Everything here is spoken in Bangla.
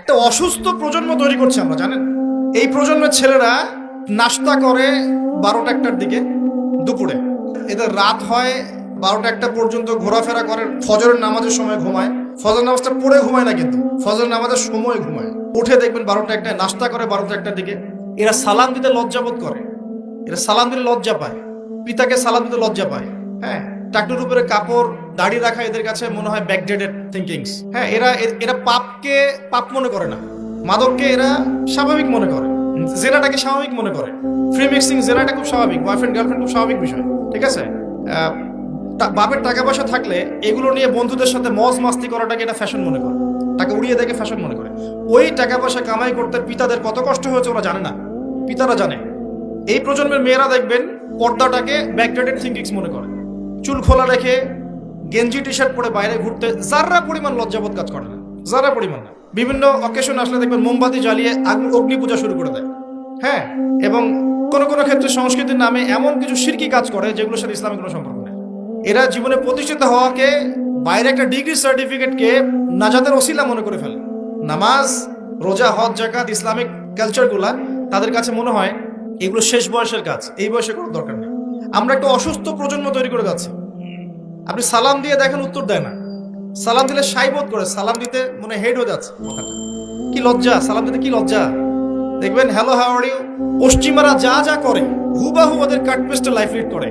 একটা অসুস্থ প্রজন্ম তৈরি করছে আমরা, জানেন? এই প্রজন্মের ছেলেরা নাস্তা করে 12টা-1টার দিকে, দুপুরে এদের রাত হয় 12টা-1টা পর্যন্ত, ঘোরাফেরা করে, ফজরের নামাজের সময় ঘুমায়। ফজর নামাজটা পড়ে ঘুমায় না, কিন্তু ফজর নামাজের সময় ঘুমায়। উঠে দেখবেন 12টা-1টায়, নাস্তা করে 12টা-1টার দিকে। এরা সালাম দিতে লজ্জাবোধ করে, এরা সালাম দিতে লজ্জা পায়, পিতাকে সালাম দিতে লজ্জা পায়। হ্যাঁ, টাকটুর উপরে কাপড়, দাড়ি রাখা এদের কাছে মনে হয় ব্যাকডেটেড থিঙ্কিংস। হ্যাঁ, এরা পাপকে পাপ মনে করে না, মাদককে এরা স্বাভাবিক মনে করে, জেনাটাকে স্বাভাবিক মনে করে। ফ্রি মিক্সিং, জেনাটা খুব স্বাভাবিক, বয়ফ্রেন্ড গার্লফ্রেন্ড খুব স্বাভাবিক বিষয়, ঠিক আছে? বাপের টাকা পয়সা থাকলে এগুলো নিয়ে বন্ধুদের সাথে মজ মাস্তি করাটাকে এটা ফ্যাশন মনে করে, টাকা উড়িয়ে দেখে ফ্যাশন মনে করে। ওই টাকা পয়সা কামাই করতে পিতাদের কত কষ্ট হয়েছে ওরা জানে না, পিতারা জানে। এই প্রজন্মের মেয়েরা দেখবেন পর্দাটাকে ব্যাকডেটেড থিঙ্কিংস মনে করে, চুল খোলা রেখে গেঞ্জি টি শার্ট পরে বাইরে ঘুরতে যারা পরিমাণ লজ্জাবোধ কাজ করে না, যারা পরিমাণ না। বিভিন্ন অকেশন আসলে দেখবেন মোমবাতি জ্বালিয়ে অগ্নি পূজা শুরু করে দেয়। হ্যাঁ, এবং কোনো কোনো ক্ষেত্রে সংস্কৃতির নামে এমন কিছু শিরকি কাজ করে যেগুলোর সাথে ইসলামের কোনো সম্পর্ক নেই। এরা জীবনে প্রতিষ্ঠিত হওয়াকে, বাইরে একটা ডিগ্রি সার্টিফিকেটকে নাজাতের ওসিলা মনে করে ফেলে। নামাজ, রোজা, হজ, যাকাত, ইসলামিক কালচারগুলা তাদের কাছে মনে হয় এগুলো শেষ বয়সের কাজ, এই বয়সে করার দরকার নেই। আমরা একটা অসুস্থ প্রজন্ম তৈরি করে যাচ্ছি। আপনি সালাম দিয়ে দেখেন উত্তর দেয় না, সালাম দিলে সাই বোধ করে, সালাম দিতে মনে হেড হয়ে যাচ্ছে কথাটা। কি লজ্জা, সালাম দিতে কি লজ্জা। দেখবেন হ্যালো হাউ আর ইউ, পশ্চিমারা যা যা করে হুবাহু ওদের কাট পেস্টে লাইফ লিড করে।